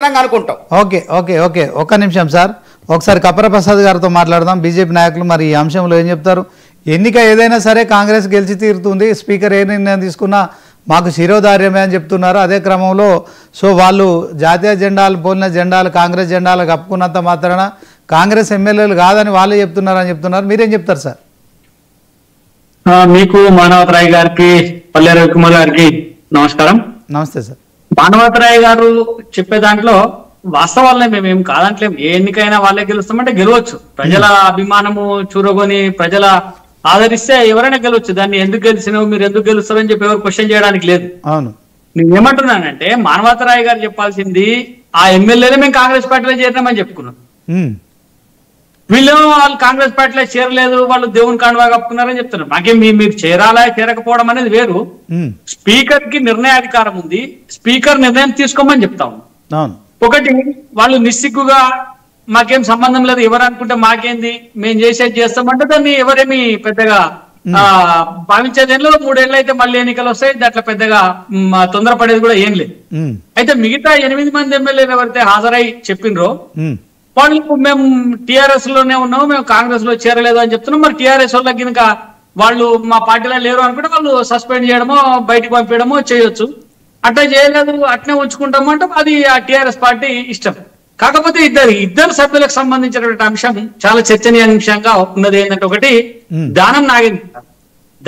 బ్రహ్మాండంగా అనుకుంటాం. Okay okay okay ఒక్క నిమిషం సార్, ఒకసారి కపర ప్రసాద్ గారితో మాట్లాడదాం. బీజేపీ నాయకులు మరి ఈ అంశంలో ఏం చెప్తారు? ఎన్నిక ఏదైనా సరే కాంగ్రెస్ గెలిచి తీరుతుంది, స్పీకర్ ఏ నిర్ణయం తీసుకున్నా మాకు శిరోధార్యమే అని చెప్తున్నారు. అదే క్రమంలో సో వాళ్ళు జాతీయ జెండాలు పోలిన జెండాలు కాంగ్రెస్ జెండాలు కప్పుకున్నంత మాత్రాన కాంగ్రెస్ ఎమ్మెల్యేలు కాదని వాళ్ళే చెప్తున్నారని చెప్తున్నారు. మీరేం చెప్తారు సార్? మీకు మానవతరాయ్ గారికి, పల్లె రవికుమార్ గారికి నమస్కారం. నమస్తే సార్. మానవతరాయ్ గారు చెప్పే దాంట్లో వాస్తవాలనే మేమేం కాదంటలేం. ఏ ఎన్నికైనా వాళ్ళే గెలుస్తామంటే గెలవచ్చు. ప్రజల అభిమానము చూరగొని ప్రజల ఆదరిస్తే ఎవరైనా గెలవచ్చు. దాన్ని ఎందుకు గెలిచినావు, మీరు ఎందుకు గెలుస్తారని చెప్పి ఎవరు క్వశ్చన్ చేయడానికి లేదు. అవును, నేను ఏమంటున్నానంటే మానవతరాయ్ గారు చెప్పాల్సింది ఆ ఎమ్మెల్యేలే మేము కాంగ్రెస్ పార్టీలో చేరినామని చెప్పుకున్నాం. వీళ్ళు వాళ్ళు కాంగ్రెస్ పార్టీలో చేరలేదు, వాళ్ళు దేవుని కాండవా కప్పుకున్నారని చెప్తున్నారు. మాకేం మీరు చేరాలా చేరకపోవడం అనేది వేరు. స్పీకర్ కి నిర్ణయాధికారం ఉంది, స్పీకర్ నిర్ణయం తీసుకోమని చెప్తాము. ఒకటి వాళ్ళు నిస్సిగ్గుగా మాకేం సంబంధం లేదు ఎవరు అనుకుంటే మాకేంది మేము చేసేది చేస్తామంటే దాన్ని ఎవరేమి పెద్దగా భావించేదేలో 3 ఏళ్ళు అయితే మళ్ళీ ఎన్నికలు వస్తాయి. దాంట్లో పెద్దగా తొందరపడేది కూడా ఏం లేదు. అయితే మిగతా 8 మంది ఎమ్మెల్యేలు ఎవరైతే హాజరై చెప్పినరో వాళ్ళు మేము టిఆర్ఎస్ లోనే ఉన్నాము, మేము కాంగ్రెస్ లో చేరలేదు అని చెప్తున్నాం. మరి టిఆర్ఎస్ వాళ్ళకి కనుక వాళ్ళు మా పార్టీలో లేరు అనుకుంటే వాళ్ళు సస్పెండ్ చేయడమో బయటకు పంపించడమో చేయొచ్చు. అట్లా చేయలేదు అట్నే ఉంచుకుంటాము అంటే అది ఆ టిఆర్ఎస్ పార్టీ ఇష్టం. కాకపోతే ఇద్దరు సభ్యులకు సంబంధించినటువంటి అంశం చాలా చర్చనీయాంశంగా ఉన్నది ఏంటంటే, ఒకటి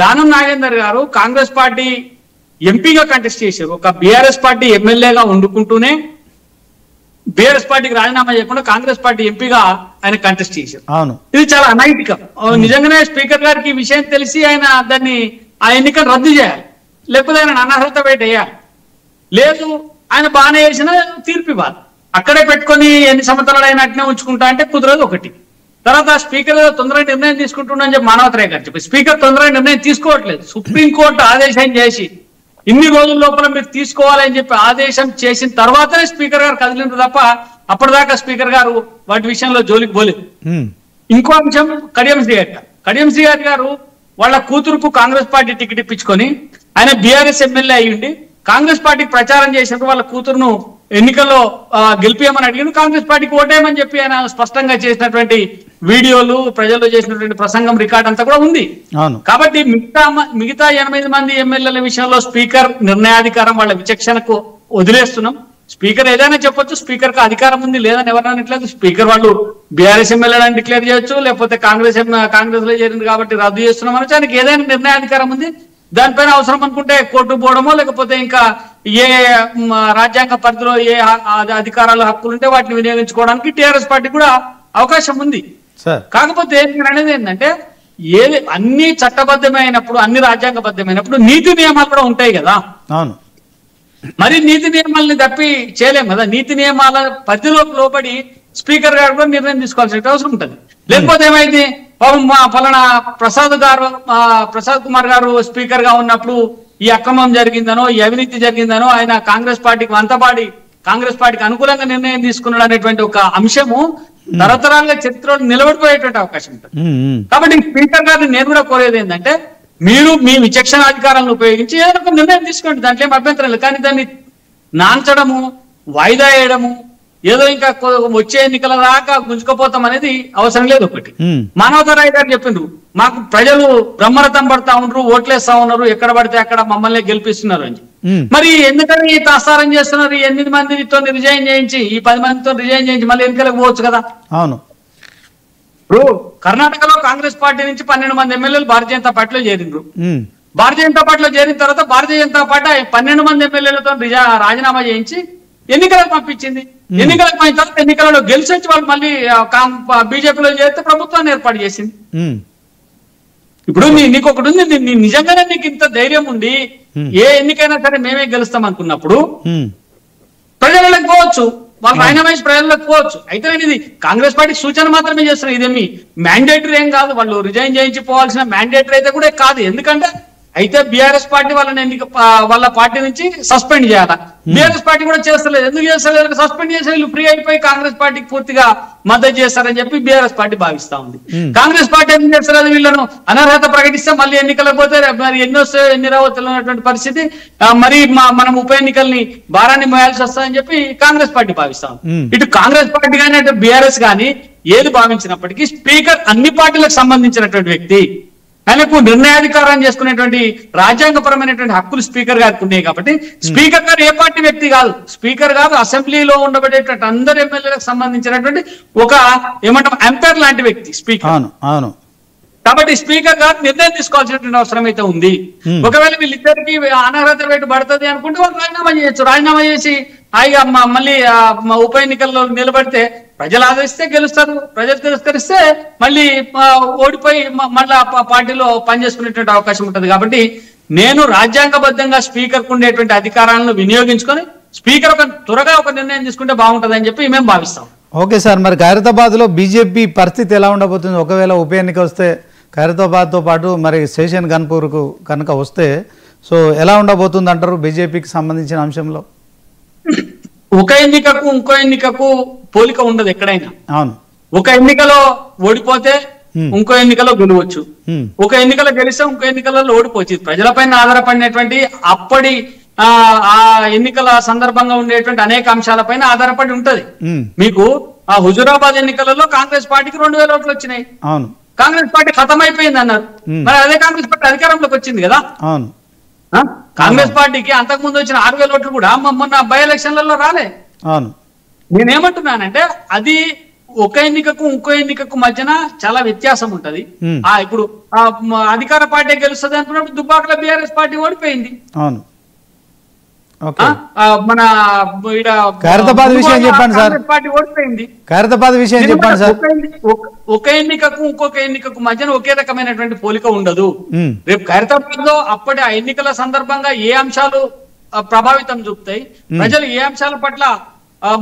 దానం నాగేందర్ గారు కాంగ్రెస్ పార్టీ ఎంపీగా కంటెస్ట్ చేశారు. ఒక బీఆర్ఎస్ పార్టీ ఎమ్మెల్యేగా వండుకుంటూనే బీఆర్ఎస్ పార్టీకి రాజీనామా చేయకుండా కాంగ్రెస్ పార్టీ ఎంపీగా ఆయన కంటెస్ట్ చేశారు. ఇది చాలా అనైతికం. నిజంగానే స్పీకర్ గారికి ఈ విషయం తెలిసి ఆయన దాన్ని ఆ ఎన్నికను రద్దు చేయాలి, లేకపోతే ఆయన అనర్హత వేటేయాలి. లేదు ఆయన బాగానే చేసినా తీర్పు ఇవ్వాలి. అక్కడే పెట్టుకొని ఎన్ని సంవత్సరాలు అయినా అట్నే ఉంచుకుంటా అంటే కుదరదు. ఒకటి తర్వాత స్పీకర్ తొందరగా నిర్ణయం తీసుకుంటున్నాని చెప్పి మానవతరాయ్ గారు చెప్పి స్పీకర్ తొందరగా నిర్ణయం తీసుకోవట్లేదు. సుప్రీంకోర్టు ఆదేశం చేసి ఇన్ని రోజుల లోపల మీరు తీసుకోవాలని చెప్పి ఆదేశం చేసిన తర్వాతనే స్పీకర్ గారు కదిలింది తప్ప అప్పటిదాకా స్పీకర్ గారు వాటి విషయంలో జోలికి పోలేదు. ఇంకో అంశం కడియం శ్రీహరి గారు వాళ్ళ కూతురుకు కాంగ్రెస్ పార్టీ టికెట్ ఇప్పించుకొని ఆయన బీఆర్ఎస్ ఎమ్మెల్యే అయ్యిండి కాంగ్రెస్ పార్టీకి ప్రచారం చేసినప్పుడు వాళ్ళ కూతురును ఎన్నికల్లో గెలిపియమని అడిగిన కాంగ్రెస్ పార్టీకి ఓటేయమని చెప్పి ఆయన స్పష్టంగా చేసినటువంటి వీడియోలు, ప్రజల్లో చేసినటువంటి ప్రసంగం రికార్డ్ అంతా కూడా ఉంది. కాబట్టి మిగతా 8 మంది ఎమ్మెల్యేల విషయంలో స్పీకర్ నిర్ణయాధికారం వాళ్ళ విచక్షణకు వదిలేస్తున్నాం. స్పీకర్ ఏదైనా చెప్పొచ్చు, స్పీకర్ కు అధికారం ఉంది లేదని ఎవరనట్లేదు. స్పీకర్ వాళ్ళు బీఆర్ఎస్ ఎమ్మెల్యేలను డిక్లేర్ చేయొచ్చు, లేకపోతే కాంగ్రెస్ లో చేరింది కాబట్టి రద్దు చేస్తున్నాం అనొచ్చు. ఆయనకి ఏదైనా నిర్ణయాధికారం ఉంది. దానిపైన అవసరం అనుకుంటే కోర్టు పోవడమో లేకపోతే ఇంకా ఏ రాజ్యాంగ పరిధిలో ఏ అధికారాలు హక్కులు ఉంటే వాటిని వినియోగించుకోవడానికి టిఆర్ఎస్ పార్టీ కూడా అవకాశం ఉంది. కాకపోతే నేను అనేది ఏంటంటే అన్ని చట్టబద్ధమైనప్పుడు అన్ని రాజ్యాంగబద్ధమైనప్పుడు నీతి నియమాలు కూడా ఉంటాయి కదా. మరి నీతి నియమాలని తప్పి చేయలేం కదా. నీతి నియమాల పరిధిలో లోబడి స్పీకర్ గారు కూడా నిర్ణయం తీసుకోవాల్సిన అవసరం ఉంటుంది. లేకపోతే ఏమైంది, ఫలానా ప్రసాద్ కుమార్ గారు స్పీకర్ గా ఉన్నప్పుడు ఈ అక్రమం జరిగిందనో ఈ అవినీతి జరిగిందనో ఆయన కాంగ్రెస్ పార్టీకి వంతపాడి కాంగ్రెస్ పార్టీకి అనుకూలంగా నిర్ణయం తీసుకున్నాడు అనేటువంటి ఒక అంశము తరతరాలుగా చరిత్రలో నిలబడిపోయేటువంటి అవకాశం ఉంటుంది. కాబట్టి స్పీకర్ గారిని నేను కూడా కోరేది ఏంటంటే మీరు మీ విచక్షణ అధికారాలను ఉపయోగించి ఏదైనా ఒక నిర్ణయం తీసుకోండి, దాంట్లో ఏం అభ్యంతరం లేదు. కానీ దాన్ని నాంచడము, వాయిదా వేయడము, ఏదో ఇంకా వచ్చే ఎన్నికల దాకా గుంజుకపోతాం అనేది అవసరం లేదు. ఒకటి మానవతరాయ్ గారు చెప్పిండ్రు, మాకు ప్రజలు బ్రహ్మరథం పడతా ఉన్నారు, ఓట్లేస్తా ఉన్నారు, ఎక్కడ పడితే అక్కడ మమ్మల్ని గెలిపిస్తున్నారు అని. మరి ఎందుకని తాసారం చేస్తున్నారు? 8 మందితో రిజైన్ చేయించి ఈ 10 మందితో రిజైన్ చేయించి మళ్ళీ ఎన్నికలకు పోవచ్చు కదా. అవును, ఇప్పుడు కర్ణాటకలో కాంగ్రెస్ పార్టీ నుంచి 12 మంది ఎమ్మెల్యేలు భారతీయ జనతా పార్టీలో చేరిండ్రు. భారతీయ జనతా పార్టీలో చేరిన తర్వాత భారతీయ జనతా పార్టీ 12 మంది ఎమ్మెల్యేలతో రాజీనామా చేయించి ఎన్నికలకు పంపించింది. ఎన్నికలకు పోయిన తర్వాత ఎన్నికలలో గెలిచి వచ్చి వాళ్ళు మళ్ళీ బీజేపీలో చేస్తే ప్రభుత్వాన్ని ఏర్పాటు చేసింది. ఇప్పుడు నీకు ఒకటి ఉంది, నిజంగానే నీకు ఇంత ధైర్యం ఉండి ఏ ఎన్నికైనా సరే మేమే గెలుస్తాం అనుకున్నప్పుడు ప్రజలకు పోవచ్చు, వాళ్ళు రాజీనామా చేసి ప్రజలకు పోవచ్చు. అయితే ఇది కాంగ్రెస్ పార్టీకి సూచన మాత్రమే చేస్తున్నారు, ఇదేమి మ్యాండేటరీ ఏం కాదు. వాళ్ళు రిజైన్ చేయించి పోవాల్సిన మ్యాండేటరీ అయితే కూడా కాదు. ఎందుకంటే అయితే బీఆర్ఎస్ పార్టీ వాళ్ళ పార్టీ నుంచి సస్పెండ్ చేయాలి. బీఆర్ఎస్ పార్టీ కూడా చేస్తలేదు. ఎందుకు చేస్తలేదు? సస్పెండ్ చేసి వీళ్ళు ఫ్రీ అయిపోయి కాంగ్రెస్ పార్టీకి పూర్తిగా మద్దతు చేస్తారని చెప్పి బీఆర్ఎస్ పార్టీ భావిస్తా ఉంది. కాంగ్రెస్ పార్టీ ఏం చేస్తలేదు, వీళ్ళను అనర్హత ప్రకటిస్తే మళ్ళీ ఎన్నికలకు పోతే మరి ఎన్ని వస్తాయో ఎన్ని రావో తెలియనటువంటి పరిస్థితి, మరి మనం ఉప ఎన్నికల్ని భారాన్ని మోయాల్సి వస్తుందని చెప్పి కాంగ్రెస్ పార్టీ భావిస్తాం. ఇటు కాంగ్రెస్ పార్టీ కానీ అటు బీఆర్ఎస్ కానీ ఏది భావించినప్పటికీ స్పీకర్ అన్ని పార్టీలకు సంబంధించినటువంటి వ్యక్తి, ఆయనకు నిర్ణయాధికారం చేసుకునేటువంటి రాజ్యాంగపరమైనటువంటి హక్కులు స్పీకర్ గారికి ఉన్నాయి. కాబట్టి స్పీకర్ గారు ఏ పార్టీ వ్యక్తి కాదు, స్పీకర్ గారు అసెంబ్లీలో ఉండబడేటువంటి అందరు ఎమ్మెల్యేలకు సంబంధించినటువంటి ఒక ఏమంటాం ఎంపైర్ లాంటి వ్యక్తి స్పీకర్. కాబట్టి స్పీకర్ గారు నిర్ణయం తీసుకోవాల్సినటువంటి అవసరం అయితే ఉంది. ఒకవేళ వీళ్ళిద్దరికి అనర్హత వేటు పడుతుంది అనుకుంటే వాళ్ళు రాజీనామా చేయొచ్చు. రాజీనామా చేసి హాయిగా మళ్ళీ ఉప ఎన్నికల్లో నిలబడితే ప్రజలు ఆదరిస్తే గెలుస్తారు, ప్రజలు తిరస్కరిస్తే మళ్ళీ ఓడిపోయి మళ్ళీ పార్టీలో పనిచేసుకునేటువంటి అవకాశం ఉంటుంది. కాబట్టి నేను రాజ్యాంగబద్ధంగా స్పీకర్ కు ఉండేటువంటి అధికారాలను వినియోగించుకొని స్పీకర్ త్వరగా ఒక నిర్ణయం తీసుకుంటే బాగుంటుంది అని చెప్పి మేము భావిస్తాం. ఓకే సార్, మరి ఖైరతాబాద్ లో బీజేపీ పరిస్థితి ఎలా ఉండబోతుంది? ఒకవేళ ఉప ఎన్నిక వస్తే ఖైరతాబాద్తో పాటు మరి స్టేషన్ గన్పూర్కు కనుక వస్తే సో ఎలా ఉండబోతుంది అంటారు బీజేపీకి సంబంధించిన అంశంలో? ఒక ఎన్నికకు ఇంకో ఎన్నికకు పోలిక ఉండదు ఎక్కడైనా. అవును, ఒక ఎన్నికలో ఓడిపోతే ఇంకో ఎన్నికలో గెలవచ్చు, ఒక ఎన్నికలో గెలిస్తే ఇంకో ఎన్నికలలో ఓడిపోవచ్చు. ప్రజలపైన ఆధారపడినటువంటి అప్పటి ఆ ఎన్నికల సందర్భంగా ఉండేటువంటి అనేక అంశాలపైన ఆధారపడి ఉంటది. మీకు ఆ హుజూరాబాద్ ఎన్నికలలో కాంగ్రెస్ పార్టీకి 2000 ఓట్లు వచ్చినాయి. అవును, కాంగ్రెస్ పార్టీ ఖతం అయిపోయింది అన్నారు. మరి అదే కాంగ్రెస్ పార్టీ అధికారంలోకి వచ్చింది కదా. అవును, కాంగ్రెస్ పార్టీకి అంతకు ముందు వచ్చిన 6000 ఓట్లు కూడా మొన్న బై ఎలక్షన్లలో రాలే. అవును, నేనేమంటున్నానంటే అది ఒక ఎన్నికకు ఇంకో ఎన్నికకు మధ్యన చాలా వ్యత్యాసం ఉంటది. ఇప్పుడు అధికార పార్టీ గెలుస్తుంది అనుకున్నప్పుడు దుబ్బాకలో బీఆర్ఎస్ పార్టీ ఓడిపోయింది. అవును, మన ఖైరతాబాద్ విషయం చెప్పండి సార్. పార్టీ ఓడిపోయింది. ఖైరతాబాద్ విషయం చెప్పండి సార్. ఒక ఎన్నికకు ఇంకొక ఎన్నికకు మధ్యన ఒకే రకమైనటువంటి పోలిక ఉండదు. రేపు ఖైరతాబాద్ లో అప్పటి ఆ ఎన్నికల సందర్భంగా ఏ అంశాలు ప్రభావితం చూపుతాయి, ప్రజలు ఏ అంశాల పట్ల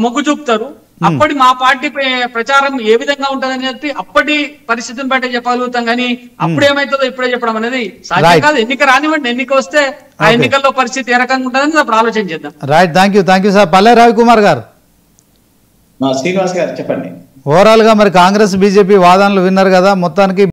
మొగ్గు చూపుతారు, అప్పటి మా పార్టీ ప్రచారం ఏ విధంగా ఉంటదని చెప్పి అప్పటి పరిస్థితిని బట్టి చెప్పగలుగుతాం. కానీ అప్పుడు ఏమైతుందో ఇప్పుడే చెప్పడం అనేది సాధ్యం కాదు. ఎన్నిక రానివ్వండి, ఎన్నిక వస్తే ఆ ఎన్నికల్లో పరిస్థితి ఏ రకంగా ఉంటుందని అప్పుడు ఆలోచన చేద్దాం. Right, thank you sir. పల్లె రవికుమార్ గారు, శ్రీనివాస్ గారు చెప్పండి. ఓవరాల్ గా మరి కాంగ్రెస్ బీజేపీ వాదనలు విన్నారు కదా, మొత్తానికి